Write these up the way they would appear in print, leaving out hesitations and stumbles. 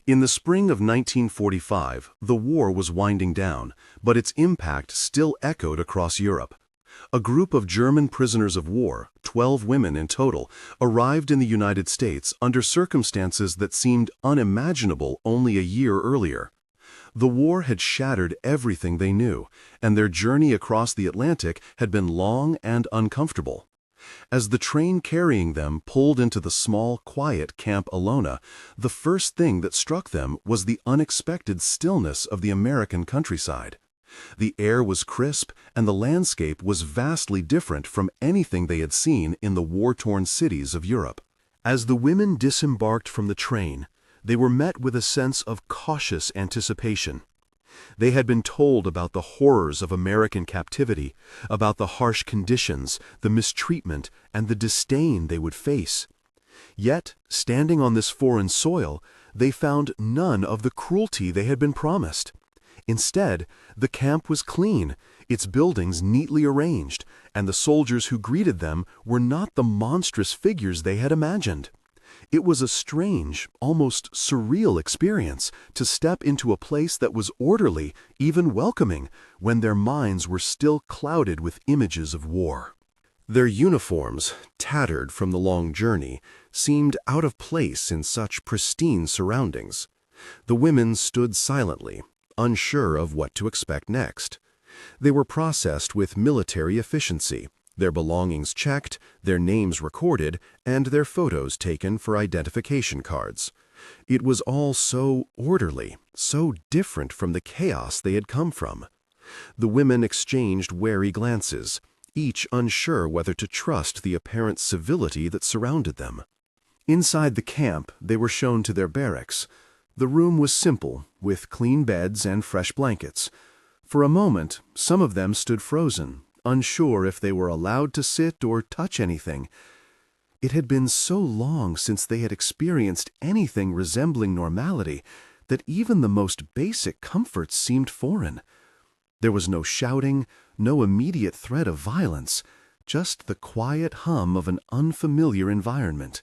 In the spring of 1945, the war was winding down, but its impact still echoed across Europe. A group of German prisoners of war, 12 women in total, arrived in the United States under circumstances that seemed unimaginable only a year earlier. The war had shattered everything they knew, and their journey across the Atlantic had been long and uncomfortable. As the train carrying them pulled into the small, quiet Camp Alona, the first thing that struck them was the unexpected stillness of the American countryside. The air was crisp, and the landscape was vastly different from anything they had seen in the war-torn cities of Europe. As the women disembarked from the train, they were met with a sense of cautious anticipation. They had been told about the horrors of American captivity, about the harsh conditions, the mistreatment, and the disdain they would face. Yet, standing on this foreign soil, they found none of the cruelty they had been promised. Instead, the camp was clean, its buildings neatly arranged, and the soldiers who greeted them were not the monstrous figures they had imagined. It was a strange, almost surreal experience to step into a place that was orderly, even welcoming, when their minds were still clouded with images of war. Their uniforms, tattered from the long journey, seemed out of place in such pristine surroundings. The women stood silently, unsure of what to expect next. They were processed with military efficiency, their belongings checked, their names recorded, and their photos taken for identification cards. It was all so orderly, so different from the chaos they had come from. The women exchanged wary glances, each unsure whether to trust the apparent civility that surrounded them. Inside the camp, they were shown to their barracks. The room was simple, with clean beds and fresh blankets. For a moment, some of them stood frozen, unsure if they were allowed to sit or touch anything. It had been so long since they had experienced anything resembling normality that even the most basic comforts seemed foreign. There was no shouting, no immediate threat of violence, just the quiet hum of an unfamiliar environment.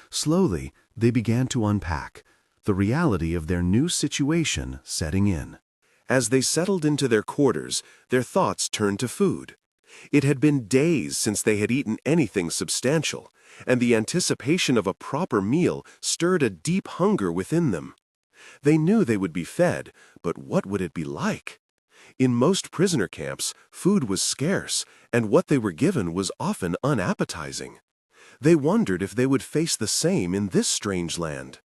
Slowly, they began to unpack, the reality of their new situation setting in. As they settled into their quarters, their thoughts turned to food. It had been days since they had eaten anything substantial, and the anticipation of a proper meal stirred a deep hunger within them. They knew they would be fed, but what would it be like? In most prisoner camps, food was scarce, and what they were given was often unappetizing. They wondered if they would face the same in this strange land.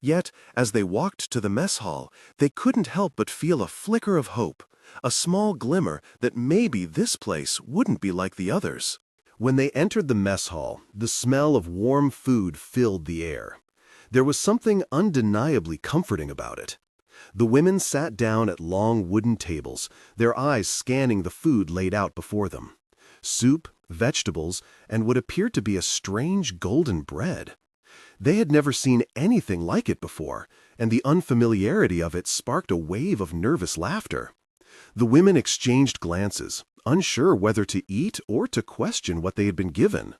Yet, as they walked to the mess hall, they couldn't help but feel a flicker of hope, a small glimmer that maybe this place wouldn't be like the others. When they entered the mess hall, the smell of warm food filled the air. There was something undeniably comforting about it. The women sat down at long wooden tables, their eyes scanning the food laid out before them. Soup, vegetables, and what appeared to be a strange golden bread. They had never seen anything like it before, and the unfamiliarity of it sparked a wave of nervous laughter. The women exchanged glances, unsure whether to eat or to question what they had been given.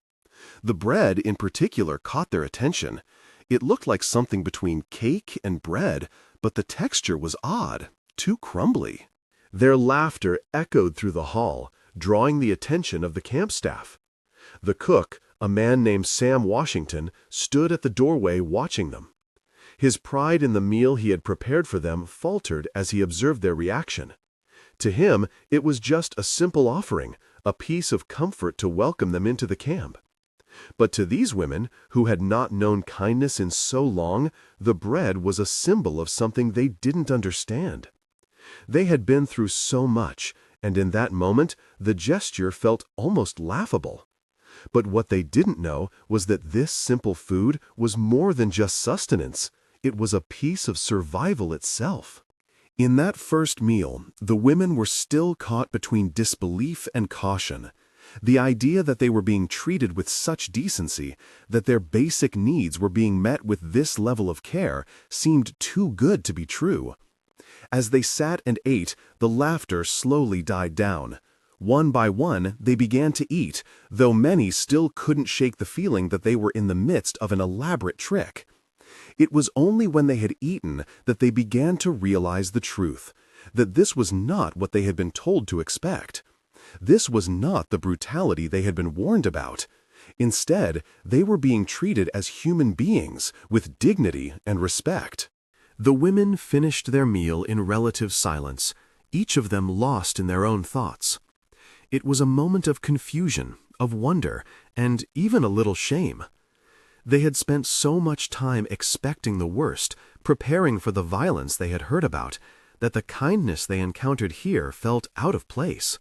The bread, in particular, caught their attention. It looked like something between cake and bread, but the texture was odd, too crumbly. Their laughter echoed through the hall, drawing the attention of the camp staff. The cook, a man named Sam Washington, stood at the doorway watching them. His pride in the meal he had prepared for them faltered as he observed their reaction. To him, it was just a simple offering, a piece of comfort to welcome them into the camp. But to these women, who had not known kindness in so long, the bread was a symbol of something they didn't understand. They had been through so much, and in that moment, the gesture felt almost laughable. But what they didn't know was that this simple food was more than just sustenance. It was a piece of survival itself. In that first meal, the women were still caught between disbelief and caution. The idea that they were being treated with such decency, that their basic needs were being met with this level of care, seemed too good to be true. As they sat and ate, the laughter slowly died down. One by one, they began to eat, though many still couldn't shake the feeling that they were in the midst of an elaborate trick. It was only when they had eaten that they began to realize the truth, that this was not what they had been told to expect. This was not the brutality they had been warned about. Instead, they were being treated as human beings with dignity and respect. The women finished their meal in relative silence, each of them lost in their own thoughts. It was a moment of confusion, of wonder, and even a little shame. They had spent so much time expecting the worst, preparing for the violence they had heard about, that the kindness they encountered here felt out of place.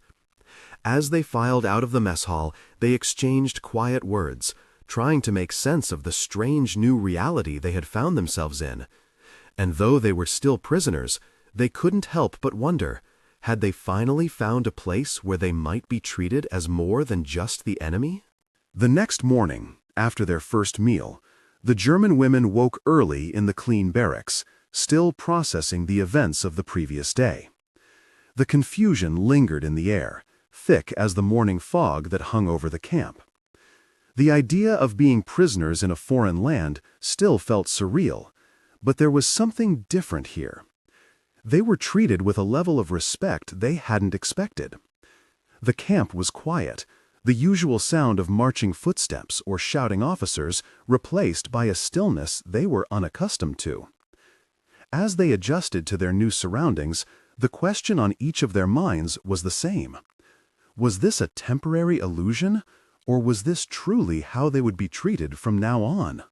As they filed out of the mess hall, they exchanged quiet words, trying to make sense of the strange new reality they had found themselves in. And though they were still prisoners, they couldn't help but wonder, had they finally found a place where they might be treated as more than just the enemy? The next morning, after their first meal, the German women woke early in the clean barracks, still processing the events of the previous day. The confusion lingered in the air, thick as the morning fog that hung over the camp. The idea of being prisoners in a foreign land still felt surreal, but there was something different here. They were treated with a level of respect they hadn't expected. The camp was quiet, the usual sound of marching footsteps or shouting officers replaced by a stillness they were unaccustomed to. As they adjusted to their new surroundings, the question on each of their minds was the same. Was this a temporary illusion, or was this truly how they would be treated from now on?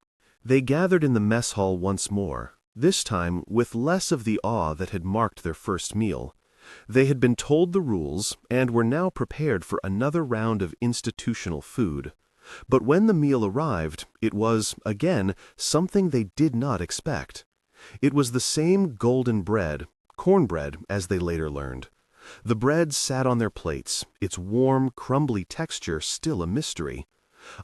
They gathered in the mess hall once more, this time with less of the awe that had marked their first meal. They had been told the rules and were now prepared for another round of institutional food. But when the meal arrived, it was, again, something they did not expect. It was the same golden bread, cornbread, as they later learned. The bread sat on their plates, its warm, crumbly texture still a mystery.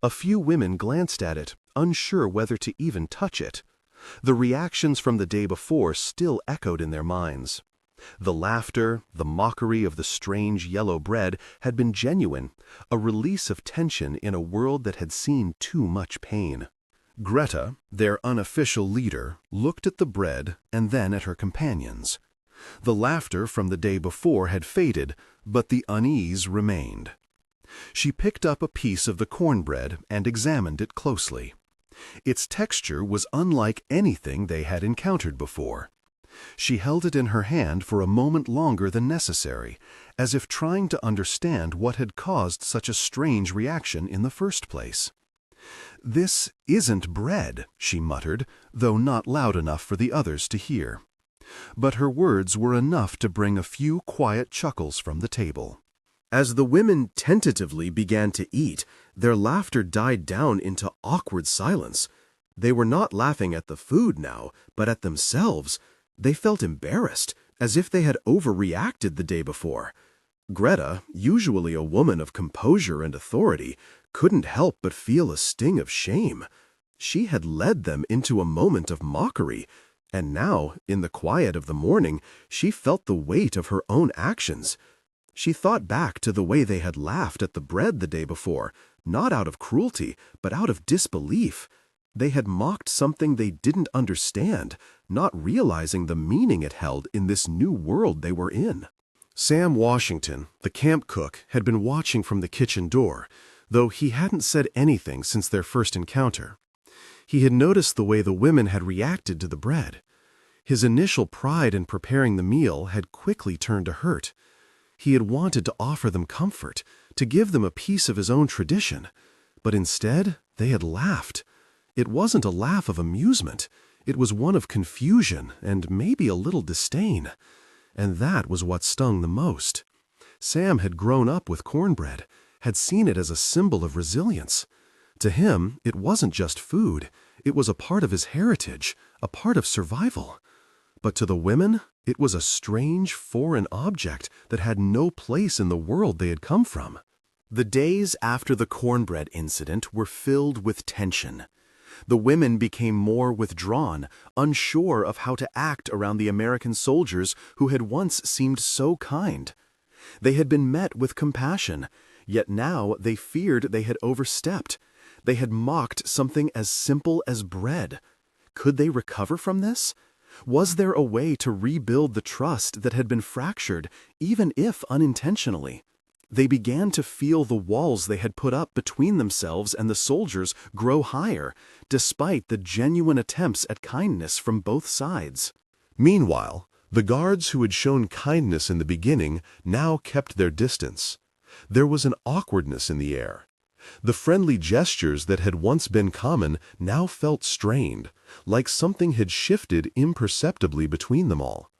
A few women glanced at it, unsure whether to even touch it. The reactions from the day before still echoed in their minds. The laughter, the mockery of the strange yellow bread had been genuine, a release of tension in a world that had seen too much pain. Greta, their unofficial leader, looked at the bread and then at her companions. The laughter from the day before had faded, but the unease remained. She picked up a piece of the cornbread and examined it closely. Its texture was unlike anything they had encountered before. She held it in her hand for a moment longer than necessary, as if trying to understand what had caused such a strange reaction in the first place. "This isn't bread," she muttered, though not loud enough for the others to hear. But her words were enough to bring a few quiet chuckles from the table. As the women tentatively began to eat, their laughter died down into awkward silence. They were not laughing at the food now, but at themselves. They felt embarrassed, as if they had overreacted the day before. Greta, usually a woman of composure and authority, couldn't help but feel a sting of shame. She had led them into a moment of mockery, and now, in the quiet of the morning, she felt the weight of her own actions. She thought back to the way they had laughed at the bread the day before, not out of cruelty, but out of disbelief. They had mocked something they didn't understand, not realizing the meaning it held in this new world they were in. Sam Washington, the camp cook, had been watching from the kitchen door, though he hadn't said anything since their first encounter. He had noticed the way the women had reacted to the bread. His initial pride in preparing the meal had quickly turned to hurt. He had wanted to offer them comfort, to give them a piece of his own tradition, but instead they had laughed. It wasn't a laugh of amusement. It was one of confusion and maybe a little disdain. And that was what stung the most. Sam had grown up with cornbread, had seen it as a symbol of resilience. To him, it wasn't just food. It was a part of his heritage, a part of survival. But to the women, it was a strange, foreign object that had no place in the world they had come from. The days after the cornbread incident were filled with tension. The women became more withdrawn, unsure of how to act around the American soldiers who had once seemed so kind. They had been met with compassion, yet now they feared they had overstepped. They had mocked something as simple as bread. Could they recover from this? Was there a way to rebuild the trust that had been fractured, even if unintentionally? They began to feel the walls they had put up between themselves and the soldiers grow higher, despite the genuine attempts at kindness from both sides. Meanwhile, the guards who had shown kindness in the beginning now kept their distance. There was an awkwardness in the air. The friendly gestures that had once been common now felt strained, like something had shifted imperceptibly between them all.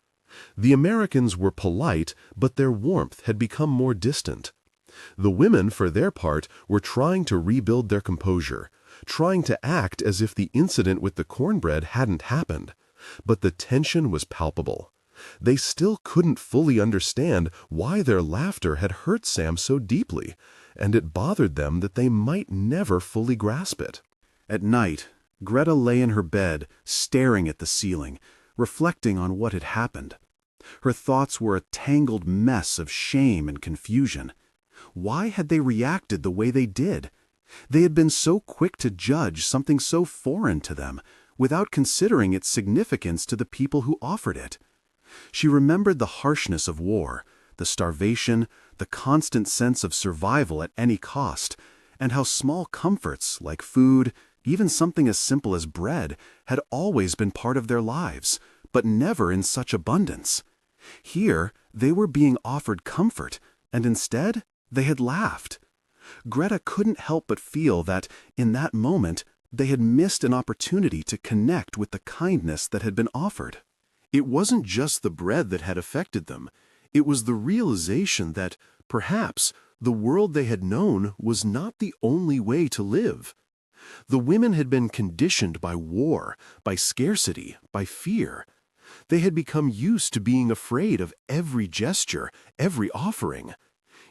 The Americans were polite, but their warmth had become more distant. The women, for their part, were trying to rebuild their composure, trying to act as if the incident with the cornbread hadn't happened. But the tension was palpable. They still couldn't fully understand why their laughter had hurt Sam so deeply, and it bothered them that they might never fully grasp it. At night, Greta lay in her bed, staring at the ceiling, reflecting on what had happened. Her thoughts were a tangled mess of shame and confusion. Why had they reacted the way they did? They had been so quick to judge something so foreign to them, without considering its significance to the people who offered it. She remembered the harshness of war, the starvation, the constant sense of survival at any cost, and how small comforts like food, even something as simple as bread, had always been part of their lives, but never in such abundance. Here, they were being offered comfort, and instead, they had laughed. Greta couldn't help but feel that, in that moment, they had missed an opportunity to connect with the kindness that had been offered. It wasn't just the bread that had affected them. It was the realization that, perhaps, the world they had known was not the only way to live. The women had been conditioned by war, by scarcity, by fear. They had become used to being afraid of every gesture, every offering.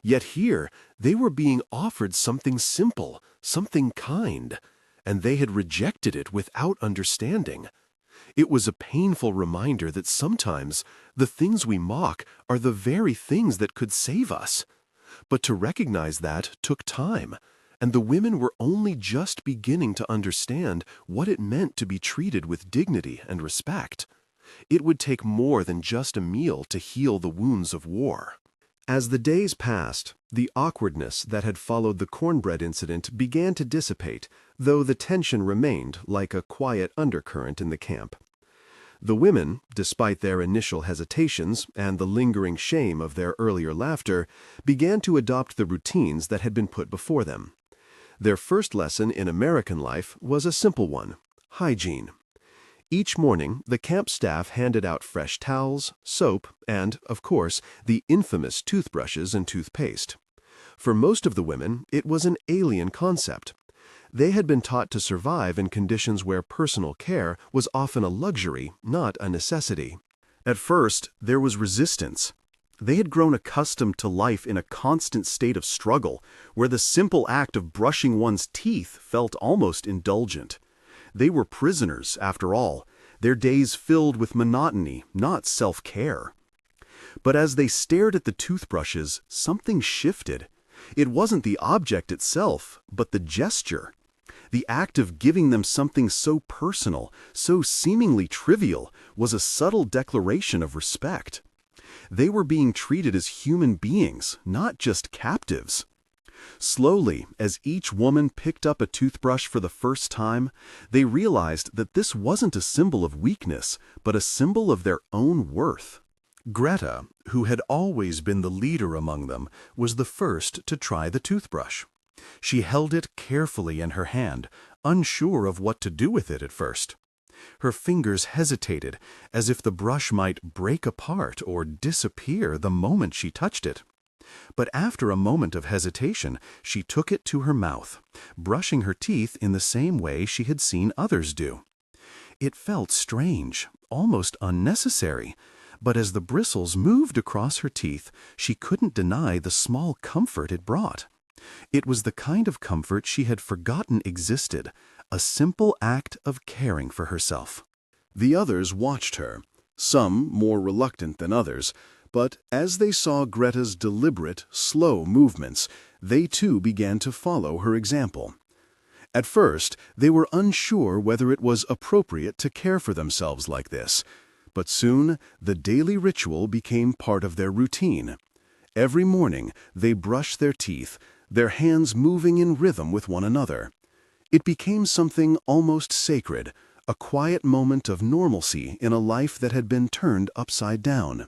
Yet here, they were being offered something simple, something kind, and they had rejected it without understanding. It was a painful reminder that sometimes the things we mock are the very things that could save us. But to recognize that took time, and the women were only just beginning to understand what it meant to be treated with dignity and respect. It would take more than just a meal to heal the wounds of war. As the days passed, the awkwardness that had followed the cornbread incident began to dissipate, though the tension remained like a quiet undercurrent in the camp. The women, despite their initial hesitations and the lingering shame of their earlier laughter, began to adopt the routines that had been put before them. Their first lesson in American life was a simple one: hygiene. Each morning, the camp staff handed out fresh towels, soap, and, of course, the infamous toothbrushes and toothpaste. For most of the women, it was an alien concept. They had been taught to survive in conditions where personal care was often a luxury, not a necessity. At first, there was resistance. They had grown accustomed to life in a constant state of struggle, where the simple act of brushing one's teeth felt almost indulgent. They were prisoners, after all, their days filled with monotony, not self-care. But as they stared at the toothbrushes, something shifted. It wasn't the object itself, but the gesture. The act of giving them something so personal, so seemingly trivial, was a subtle declaration of respect. They were being treated as human beings, not just captives. Slowly, as each woman picked up a toothbrush for the first time, they realized that this wasn't a symbol of weakness, but a symbol of their own worth. Greta, who had always been the leader among them, was the first to try the toothbrush. She held it carefully in her hand, unsure of what to do with it at first. Her fingers hesitated, as if the brush might break apart or disappear the moment she touched it. But after a moment of hesitation, she took it to her mouth, brushing her teeth in the same way she had seen others do. It felt strange, almost unnecessary, but as the bristles moved across her teeth, she couldn't deny the small comfort it brought. It was the kind of comfort she had forgotten existed, a simple act of caring for herself. The others watched her, some more reluctant than others, but as they saw Greta's deliberate, slow movements, they too began to follow her example. At first, they were unsure whether it was appropriate to care for themselves like this, but soon the daily ritual became part of their routine. Every morning, they brushed their teeth, their hands moving in rhythm with one another. It became something almost sacred, a quiet moment of normalcy in a life that had been turned upside down.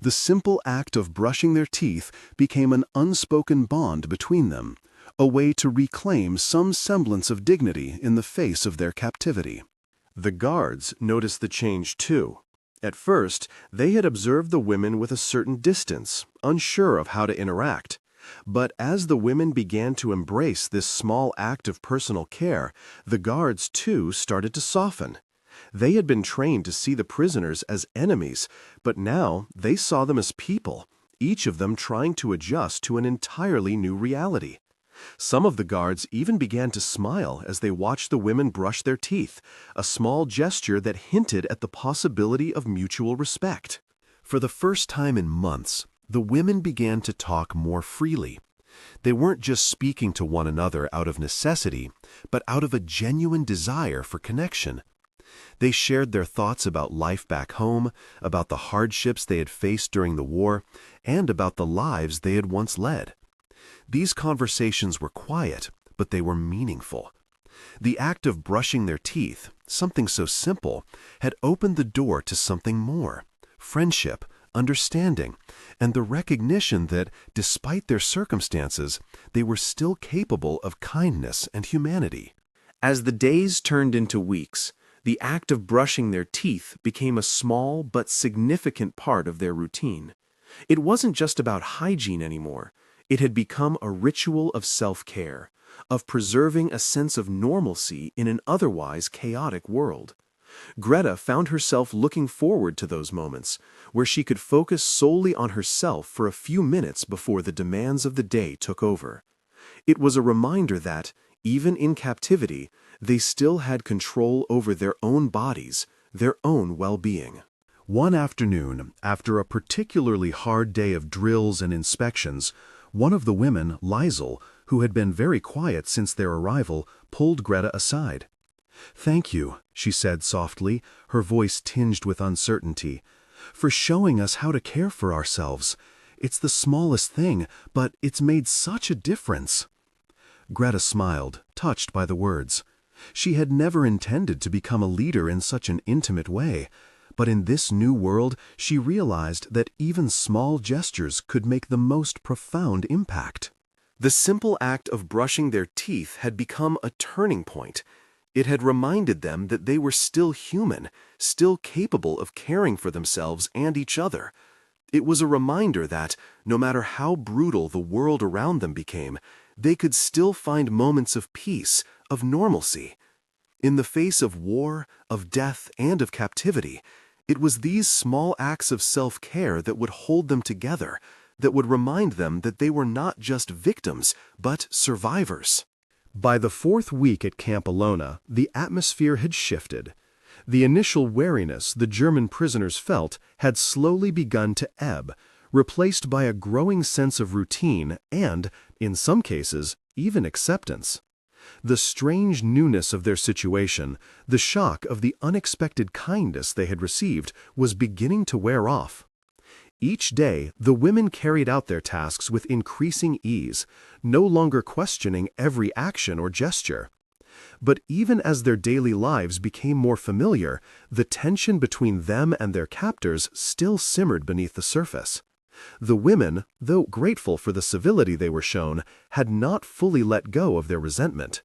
The simple act of brushing their teeth became an unspoken bond between them, a way to reclaim some semblance of dignity in the face of their captivity. The guards noticed the change too. At first, they had observed the women with a certain distance, unsure of how to interact. But as the women began to embrace this small act of personal care, the guards too started to soften. They had been trained to see the prisoners as enemies, but now they saw them as people, each of them trying to adjust to an entirely new reality. Some of the guards even began to smile as they watched the women brush their teeth, a small gesture that hinted at the possibility of mutual respect. For the first time in months, the women began to talk more freely. They weren't just speaking to one another out of necessity, but out of a genuine desire for connection. They shared their thoughts about life back home, about the hardships they had faced during the war, and about the lives they had once led. These conversations were quiet, but they were meaningful. The act of brushing their teeth, something so simple, had opened the door to something more: friendship, understanding, and the recognition that, despite their circumstances, they were still capable of kindness and humanity. As the days turned into weeks, the act of brushing their teeth became a small but significant part of their routine. It wasn't just about hygiene anymore. It had become a ritual of self-care, of preserving a sense of normalcy in an otherwise chaotic world. Greta found herself looking forward to those moments, where she could focus solely on herself for a few minutes before the demands of the day took over. It was a reminder that, even in captivity, they still had control over their own bodies, their own well-being. One afternoon, after a particularly hard day of drills and inspections, one of the women, Liesel, who had been very quiet since their arrival, pulled Greta aside. "Thank you," she said softly, her voice tinged with uncertainty, "for showing us how to care for ourselves. It's the smallest thing, but it's made such a difference." Greta smiled, touched by the words. She had never intended to become a leader in such an intimate way, but in this new world she realized that even small gestures could make the most profound impact. The simple act of brushing their teeth had become a turning point. It had reminded them that they were still human, still capable of caring for themselves and each other. It was a reminder that, no matter how brutal the world around them became, they could still find moments of peace, of normalcy. In the face of war, of death, and of captivity, it was these small acts of self-care that would hold them together, that would remind them that they were not just victims, but survivors. By the fourth week at Camp Alona, the atmosphere had shifted. The initial wariness the German prisoners felt had slowly begun to ebb, replaced by a growing sense of routine and, in some cases, even acceptance. The strange newness of their situation, the shock of the unexpected kindness they had received, was beginning to wear off. Each day, the women carried out their tasks with increasing ease, no longer questioning every action or gesture. But even as their daily lives became more familiar, the tension between them and their captors still simmered beneath the surface. The women, though grateful for the civility they were shown, had not fully let go of their resentment.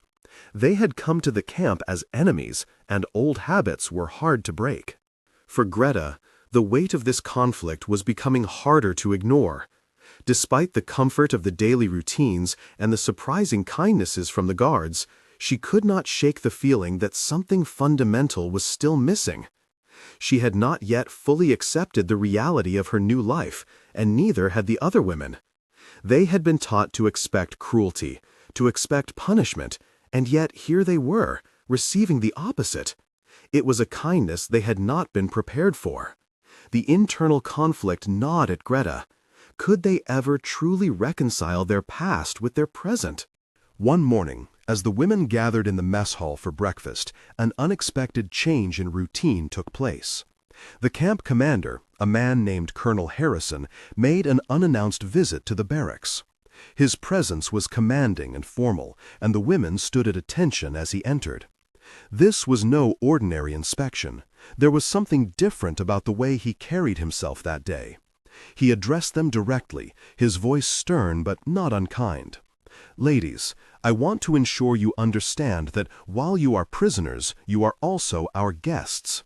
They had come to the camp as enemies, and old habits were hard to break. For Greta, the weight of this conflict was becoming harder to ignore. Despite the comfort of the daily routines and the surprising kindnesses from the guards, she could not shake the feeling that something fundamental was still missing. She had not yet fully accepted the reality of her new life, and neither had the other women. They had been taught to expect cruelty, to expect punishment, and yet here they were, receiving the opposite. It was a kindness they had not been prepared for. The internal conflict gnawed at Greta. Could they ever truly reconcile their past with their present? One morning, As the women gathered in the mess hall for breakfast, an unexpected change in routine took place. The camp commander, a man named Colonel Harrison, made an unannounced visit to the barracks. His presence was commanding and formal, and the women stood at attention as he entered. This was no ordinary inspection. There was something different about the way he carried himself that day. He addressed them directly, his voice stern but not unkind. "Ladies, I want to ensure you understand that while you are prisoners, you are also our guests.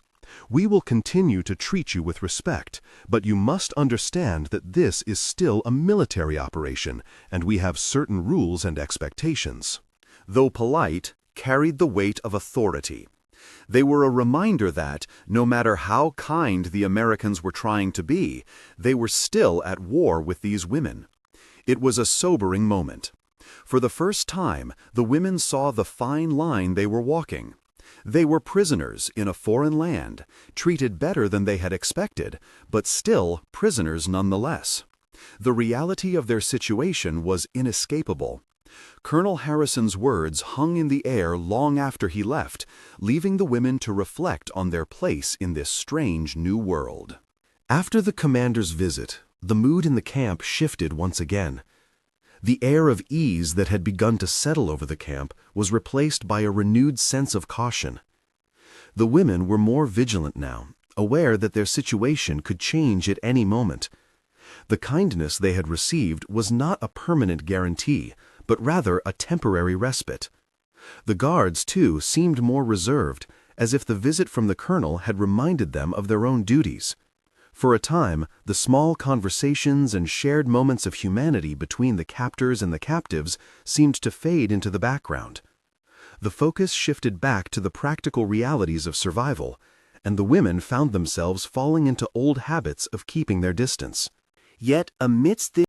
We will continue to treat you with respect, but you must understand that this is still a military operation, and we have certain rules and expectations." Though polite, carried the weight of authority. They were a reminder that, no matter how kind the Americans were trying to be, they were still at war with these women. It was a sobering moment. For the first time, the women saw the fine line they were walking. They were prisoners in a foreign land, treated better than they had expected, but still prisoners nonetheless. The reality of their situation was inescapable. Colonel Harrison's words hung in the air long after he left, leaving the women to reflect on their place in this strange new world. After the commander's visit, the mood in the camp shifted once again. The air of ease that had begun to settle over the camp was replaced by a renewed sense of caution. The women were more vigilant now, aware that their situation could change at any moment. The kindness they had received was not a permanent guarantee, but rather a temporary respite. The guards, too, seemed more reserved, as if the visit from the colonel had reminded them of their own duties. For a time, the small conversations and shared moments of humanity between the captors and the captives seemed to fade into the background. The focus shifted back to the practical realities of survival, and the women found themselves falling into old habits of keeping their distance. Yet amidst this